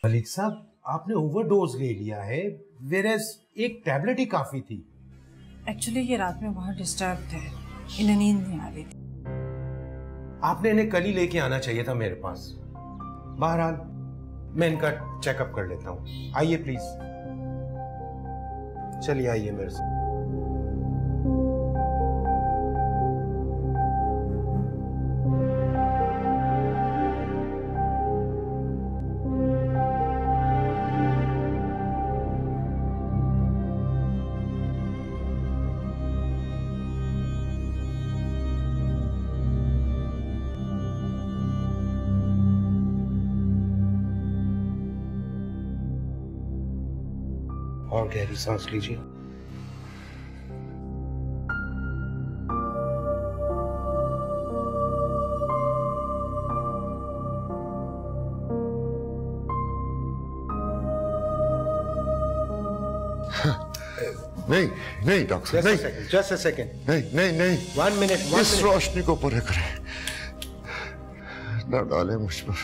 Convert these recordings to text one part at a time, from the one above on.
खलीक साहब, आपने ओवरडोज ले लिया है, वेरएस एक टैबलेट ही काफी थी। एक्चुअली ये रात में बहुत डिस्टर्ब थे, इन्हें नींद नहीं आ रही थी। आपने इन्हें कल ही लेके आना चाहिए था मेरे पास। बहरहाल मैं इनका चेकअप कर लेता हूँ। आइए प्लीज, चलिए आइए मेरे साथ। और गहरी सांस लीजिए। नहीं नहीं डॉक्टर, नहीं, जस्ट अ सेकंड। नहीं नहीं नहीं, 1 मिनट। इस रोशनी को परे करें, न डाले मुझ पर।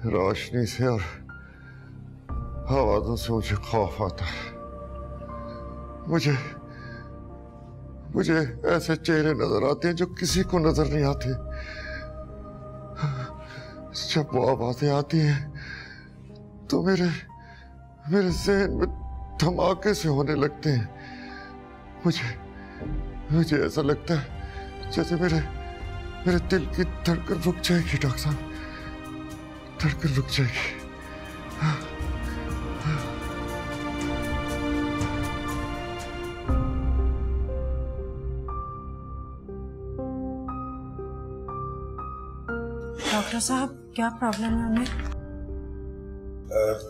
रोशनी से और आवाजों से मुझे खौफ आता है। मुझे ऐसे चेहरे नजर आते हैं जो किसी को नजर नहीं आते। जब वो आवाजें आती हैं तो मेरे ज़हन में धमाके से होने लगते हैं। मुझे ऐसा लगता है जैसे मेरे दिल की धड़कन रुक जाएगी। डॉक्टर साहब, धड़कन रुक जाएगी। डॉक्टर साहब, क्या प्रॉब्लम है उन्हें?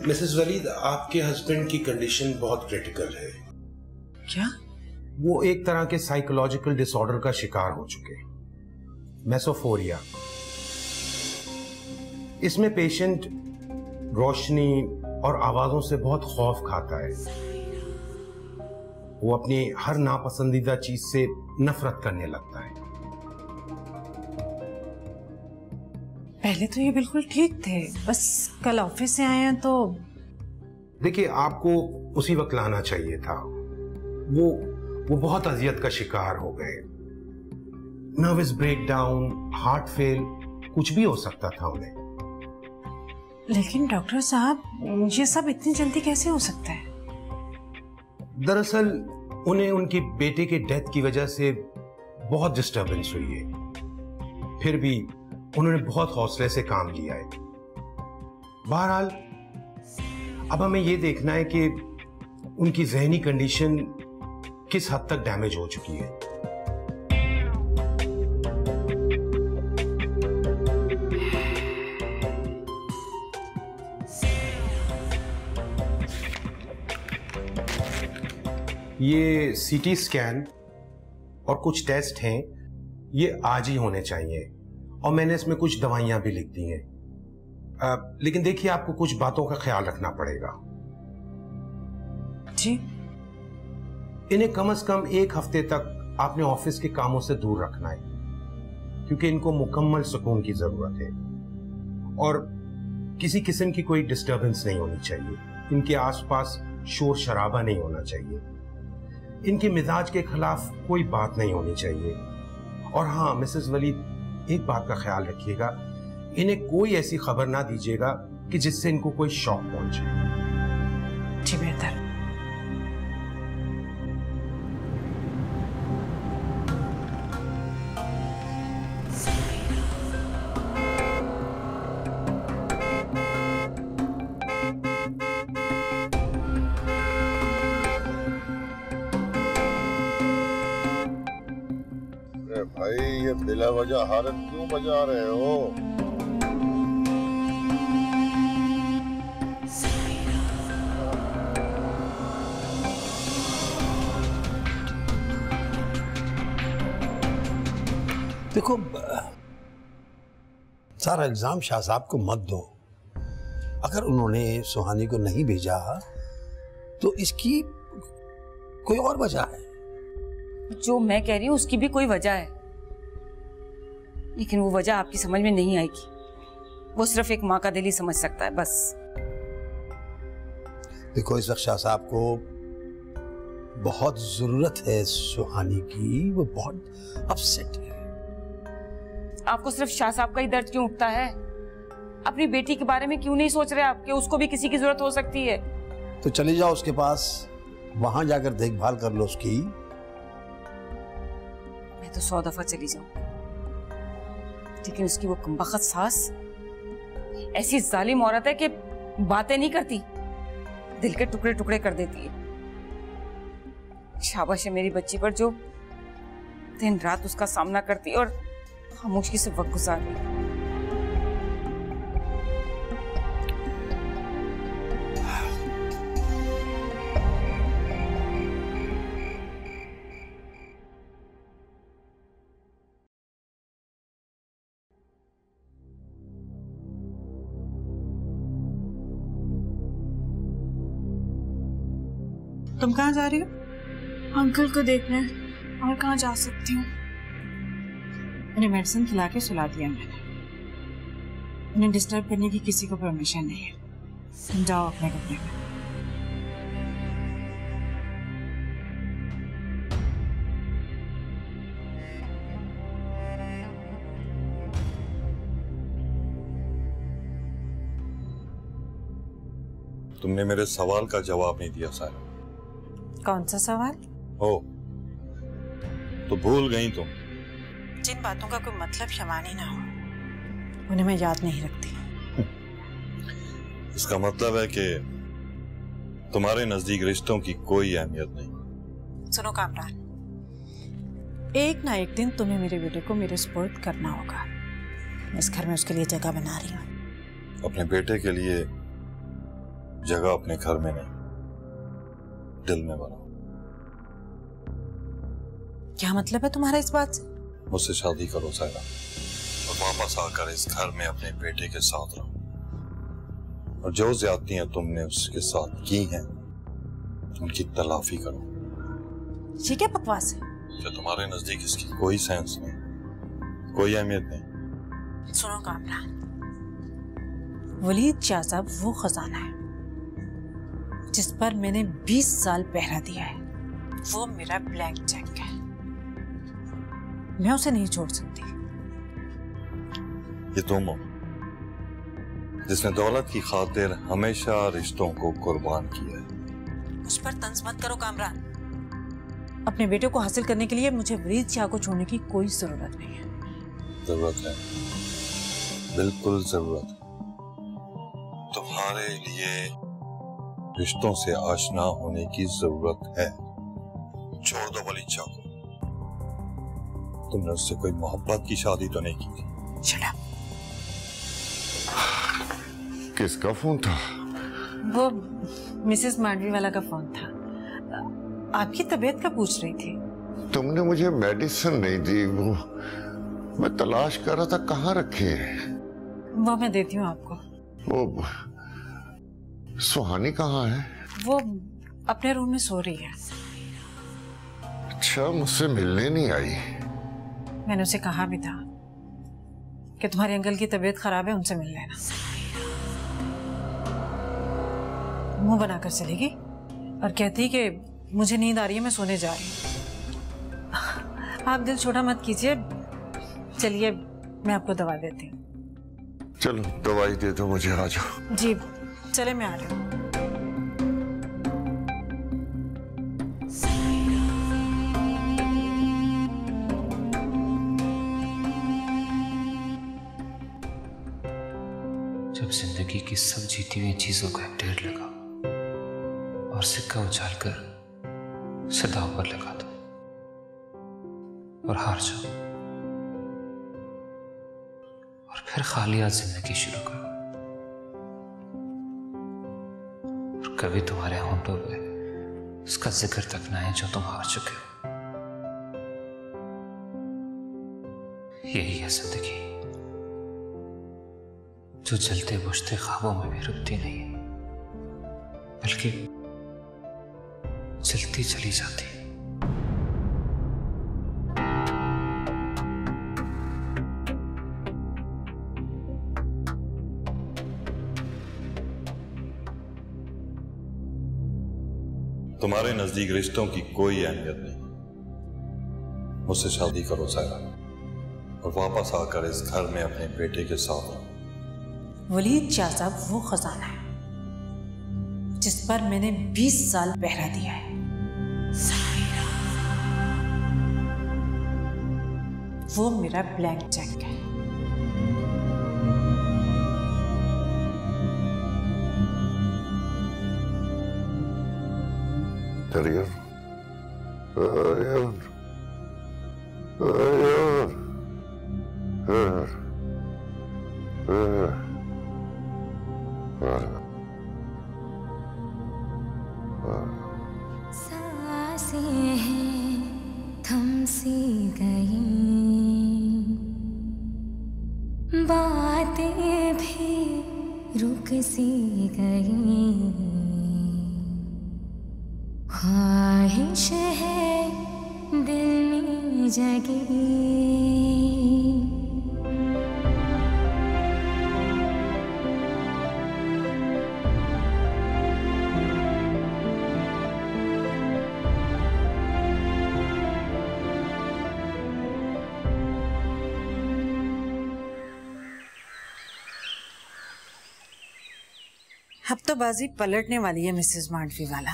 मिसेस वलीद, आपके हस्बैंड की कंडीशन बहुत क्रिटिकल है। क्या? वो एक तरह के साइकोलॉजिकल डिसऑर्डर का शिकार हो चुके हैं, मेसोफोरिया। इसमें पेशेंट रोशनी और आवाजों से बहुत खौफ खाता है। वो अपनी हर नापसंदीदा चीज से नफरत करने लगता है। पहले तो ये बिल्कुल ठीक थे, बस कल ऑफिस से आए हैं तो। देखिए, आपको उसी वक्त लाना चाहिए था। वो बहुत अजियत का शिकार हो गए। नर्वस ब्रेकडाउन, हार्ट फेल, कुछ भी हो सकता था उन्हें। लेकिन डॉक्टर साहब, ये सब इतनी जल्दी कैसे हो सकता है? दरअसल उन्हें उनकी बेटे के डेथ की वजह से बहुत डिस्टरबेंस हुई है। फिर भी उन्होंने बहुत हौसले से काम लिया है। बहरहाल अब हमें यह देखना है कि उनकी जहनी कंडीशन किस हद तक डैमेज हो चुकी है। ये सीटी स्कैन और कुछ टेस्ट हैं, ये आज ही होने चाहिए और मैंने इसमें कुछ दवाइयां भी लिख दी हैं। लेकिन देखिए, आपको कुछ बातों का ख्याल रखना पड़ेगा। जी। इन्हें कम से कम 1 हफ्ते तक आपने ऑफिस के कामों से दूर रखना है, क्योंकि इनको मुकम्मल सुकून की जरूरत है और किसी किस्म की कोई डिस्टरबेंस नहीं होनी चाहिए। इनके आसपास शोर शराबा नहीं होना चाहिए। इनके मिजाज के खिलाफ कोई बात नहीं होनी चाहिए। और हाँ मिसेस वलीद, एक बात का ख्याल रखिएगा, इन्हें कोई ऐसी खबर ना दीजिएगा कि जिससे इनको कोई शॉक पहुंचे। जी, बेहतर। भाई, ये बिला वजह हालत क्यों बजा रहे हो? देखो, सारा इल्जाम शाह साहब को मत दो। अगर उन्होंने सुहानी को नहीं भेजा तो इसकी कोई और वजह है। जो मैं कह रही हूँ उसकी भी कोई वजह है, लेकिन वो वजह आपकी समझ में नहीं आएगी। वो सिर्फ एक माँ का दिल ही समझ सकता है, बस। देखो, इस वक्त शाह साहब को बहुत जरूरत है सुहानी की, वो बहुत अपसेट है। आपको सिर्फ शाह साहब का ही दर्द क्यों उठता है? अपनी बेटी के बारे में क्यों नहीं सोच रहे आप कि उसको भी किसी की जरूरत हो सकती है? तो चली जाओ उसके पास, वहां जाकर देखभाल कर लो उसकी। मैं तो 100 दफा चली जाऊं, लेकिन उसकी वो कमबख्त सास ऐसी जालिम औरत है कि बातें नहीं करती, दिल के टुकड़े टुकड़े कर देती है। शाबाश है मेरी बच्ची पर जो दिन रात उसका सामना करती और खामोशी से वक्त गुजार रही। तुम कहाँ जा रही हो? अंकल को देखने। और कहाँ जा सकती हूँ? उन्हें मेडिसिन खिला के सुला दिया मैंने। उन्हें डिस्टर्ब करने की किसी को परमिशन नहीं है। जाओ अपने कमरे में। तुमने मेरे सवाल का जवाब नहीं दिया सारा। कौन सा सवाल? ओ, तो भूल गई तुम। जिन बातों का कोई मतलब शमानी ना हो, उन्हें मैं याद नहीं रखती। इसका मतलब है कि तुम्हारे नजदीक रिश्तों की कोई अहमियत नहीं। सुनो कामरान, एक ना एक दिन तुम्हें मेरे बेटे को मेरे सुपुर्द करना होगा। मैं इस घर में उसके लिए जगह बना रही हूँ। अपने बेटे के लिए जगह अपने घर में नहीं, दिल में बनाओ। क्या मतलब है तुम्हारा इस बात से? मुझसे शादी करो सायरा, और वापस आकर इस घर में अपने बेटे के साथ रहो। और जो ज्यादतियां तुमने उसके साथ की हैं, उनकी तलाफी करो। ये क्या बकवास है? क्या तुम्हारे नजदीक इसकी कोई सेंस नहीं, कोई अहमियत नहीं? सुनो कामरान, वलीद शाह साहब वो खजाना है जिस पर मैंने 20 साल पहरा दिया है। वो मेरा ब्लैंक चेक है, मैं उसे नहीं छोड़ सकती। ये तुम हो जिसने दौलत की खातिर हमेशा रिश्तों को कुर्बान किया है। मुझ पर तंज मत करो कामरान। अपने बेटे को हासिल करने के लिए मुझे वलीद शाह को छोड़ने की कोई जरूरत नहीं है। जरूरत है, बिल्कुल जरूरत है। तुम्हारे लिए रिश्तों से आशना होने की जरूरत है। छोड़ दो वलीद शाह को। तुमने उससे कोई मोहब्बत की शादी तो नहीं की थी? Shut up. किसका फोन था? वो मिसेस मांडवी वाला का फोन था। आपकी तबीयत का पूछ रही थी। तुमने मुझे मेडिसिन नहीं दी, वो मैं तलाश कर रहा था, कहाँ रखी है? वो मैं देती हूँ आपको। वो सुहानी कहाँ है? वो अपने रूम में सो रही है। अच्छा, मुझसे मिलने नहीं आई? मैंने उसे कहा भी था कि तुम्हारे अंकल की तबीयत खराब है, उनसे मिल लेना। मुंह बनाकर चलेगी और कहती कि मुझे नींद आ रही है, मैं सोने जा रही हूँ। आप दिल छोटा मत कीजिए। चलिए मैं आपको दवा देती हूँ। चलो दवाई दे दो मुझे, आ जाओ। जी चले, मैं आ रही हूँ। जब जिंदगी की सब जीती हुई चीजों का ढेर लगा और सिक्का उछालकर सदाओं पर लगा दो और हार जाओ, और फिर खाली हाथ जिंदगी शुरू करो, और कभी तुम्हारे होंठों पे उसका जिक्र तक ना है जो तुम हार चुके हो। यही है जिंदगी, जो जलते बुझते ख्वाबों में भी रुकती नहीं है, बल्कि चलती चली जाती है। तुम्हारे नजदीक रिश्तों की कोई अहमियत नहीं। मुझसे शादी करो सायरा और वापस आकर इस घर में अपने बेटे के साथ रहो। वलीद शाह साहब वो खजाना है जिस पर मैंने 20 साल पहरा दिया है। वो मेरा ब्लैंक चेक है। Aryan. Aryan. Aryan. सांसें हैं थम सी गई, बातें भी रुक सी गई, ख्वाहिश है दिल में जगी। अब तो बाजी पलटने वाली है मिसेस मांडवी वाला,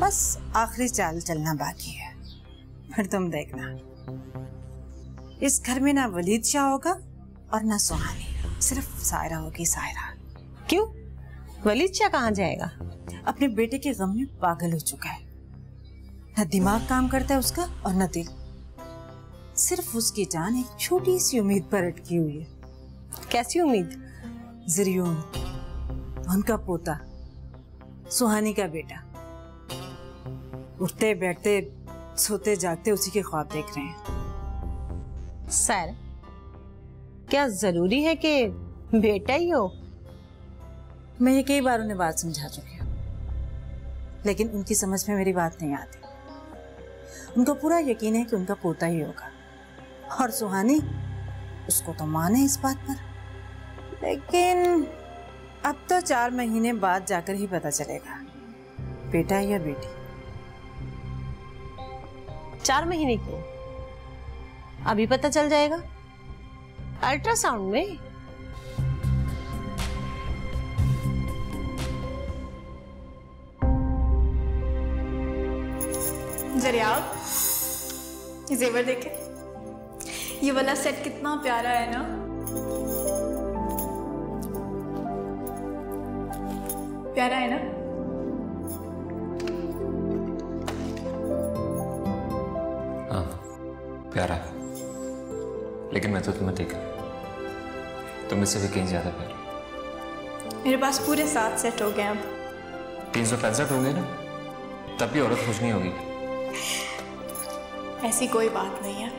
बस आखिरी चाल चलना बाकी है। फिर तुम देखना, इस घर में ना वलीद शाह होगा और ना सुहानी, सिर्फ सायरा होगी। सायरा क्यों? वलीद शाह कहाँ जाएगा? अपने बेटे के गम में पागल हो चुका है। ना दिमाग काम करता है उसका और ना दिल। सिर्फ उसकी जान एक छोटी सी उम्मीद पर अटकी हुई है। कैसी उम्मीद? ज़रियून, उनका पोता, सुहानी का बेटा। उठते बैठते सोते जागते उसी के ख्वाब देख रहे हैं। सर, क्या जरूरी है कि बेटा ही हो? मैं ये कई बार उन्हें बात समझा चुकी हूँ, लेकिन उनकी समझ में मेरी बात नहीं आती। उनको पूरा यकीन है कि उनका पोता ही होगा, और सुहानी उसको तो मान है इस बात पर। लेकिन अब तो 4 महीने बाद जाकर ही पता चलेगा बेटा या बेटी। 4 महीने क्यों? अभी पता चल जाएगा अल्ट्रासाउंड में। जरिया, ये जेवर देखे, ये वाला सेट कितना प्यारा है ना। प्यारा है ना? हाँ, प्यारा है, लेकिन मैं तो तुम्हें देखा, तुम मुझसे भी कहीं ज्यादा प्यारी। मेरे पास पूरे 7 सेट हो गए अब। 365 होंगे ना, तब भी औरत खुश नहीं होगी। ऐसी कोई बात नहीं है,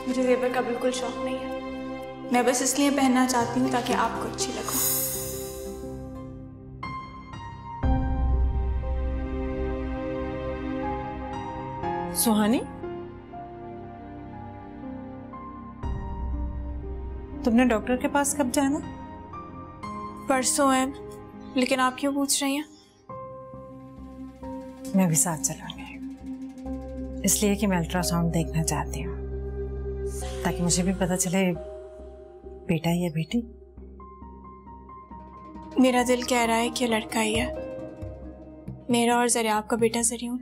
मुझे जेवर का बिल्कुल शौक नहीं है। मैं बस इसलिए पहनना चाहती हूँ ताकि आपको अच्छी लगो। सुहानी, तुमने डॉक्टर के पास कब जाना? परसों है, लेकिन आप क्यों पूछ रही हैं? मैं भी साथ चलूंगी, इसलिए कि मैं अल्ट्रासाउंड देखना चाहती हूँ, ताकि मुझे भी पता चले बेटा या बेटी। मेरा दिल कह रहा है कि लड़का ही है, मेरा और ज़रियाब का बेटा ज़रियून।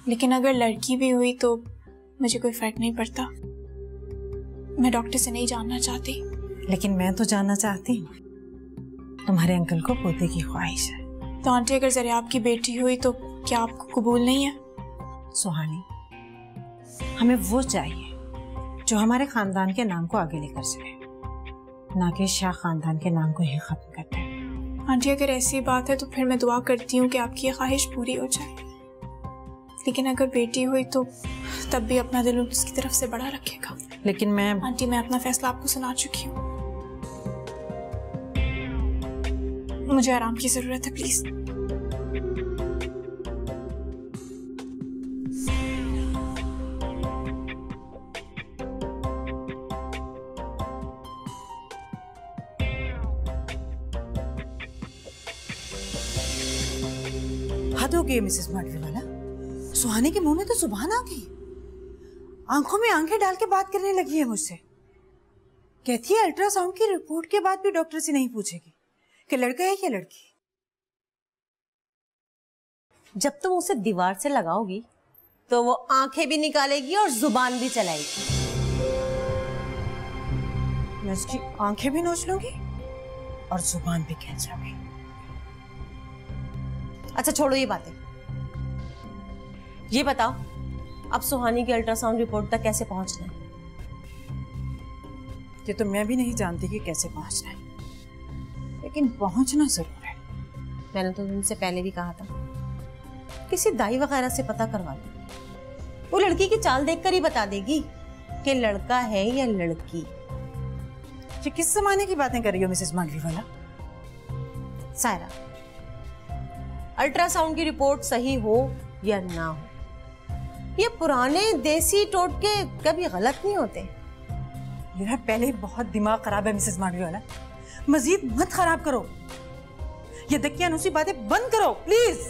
लेकिन अगर लड़की भी हुई तो मुझे कोई फर्क नहीं पड़ता। मैं डॉक्टर से नहीं जानना चाहती। लेकिन मैं तो जानना चाहती हूँ, तुम्हारे अंकल को पोते की ख्वाहिश है। तो आंटी, अगर ज़रियाब की बेटी हुई तो क्या आपको कबूल नहीं है? सुहानी, हमें वो चाहिए जो हमारे खानदान के नाम को आगे लेकर चले, ना कि शाह खानदान के नाम को ही खत्म कर दे। आंटी, अगर ऐसी बात है तो फिर मैं दुआ करती हूँ कि आपकी ये ख्वाहिश पूरी हो जाए। लेकिन अगर बेटी हुई तो तब भी अपना दिल उसकी तरफ से बड़ा रखेगा। लेकिन मैं आंटी, मैं अपना फैसला आपको सुना चुकी हूँ, मुझे आराम की जरूरत है, प्लीज। हद हो गई मिसेस माडवीवाला। सुहानी के मुंह में तो सुभान आ गई, आंखों में आंखें डाल के बात करने लगी है मुझसे। कहती है अल्ट्रासाउंड की रिपोर्ट के बाद भी डॉक्टर से नहीं पूछेगी कि लड़का है या लड़की। जब तुम उसे दीवार से लगाओगी तो वो आंखें भी निकालेगी और जुबान भी चलाएगी। मैं उसकी आंखें भी नोच लूंगी और जुबान भी खींच लूंगी। अच्छा छोड़ो ये बातें, ये बताओ अब सुहानी की अल्ट्रासाउंड रिपोर्ट तक कैसे पहुंचना है? ये तो मैं भी नहीं जानती कि कैसे पहुंचना है, लेकिन पहुंचना जरूर है। मैंने तो तुमसे पहले भी कहा था किसी दाई वगैरह से पता करवा लो, वो लड़की की चाल देखकर ही बता देगी कि लड़का है या लड़की। ये किस जमाने की बातें कर रही हो मिसेस माडवीवाला? सायरा, अल्ट्रासाउंड की रिपोर्ट सही हो या ना हो, ये पुराने देसी टोटके कभी गलत नहीं होते। मेरा पहले ही बहुत दिमाग खराब है मिसेस माडवीवाला, मजीद मत खराब करो। ये दकियानूसी बातें बंद करो प्लीज।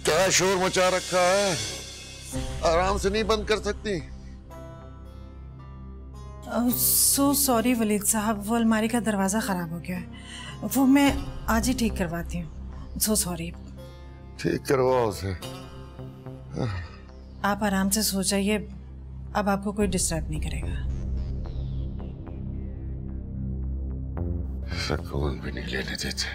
क्या शोर मचा रखा है? आराम से नहीं बंद कर सकती? सो सॉरी वलीद साहब, वो अलमारी का दरवाजा खराब हो गया है, वो मैं आज ही ठीक करवाती हूँ। So sorry. ठीक करवाओ उसे। आप आराम से सो जाइए, अब आपको कोई डिस्टर्ब नहीं करेगा। सुकून भी नहीं लेने देते।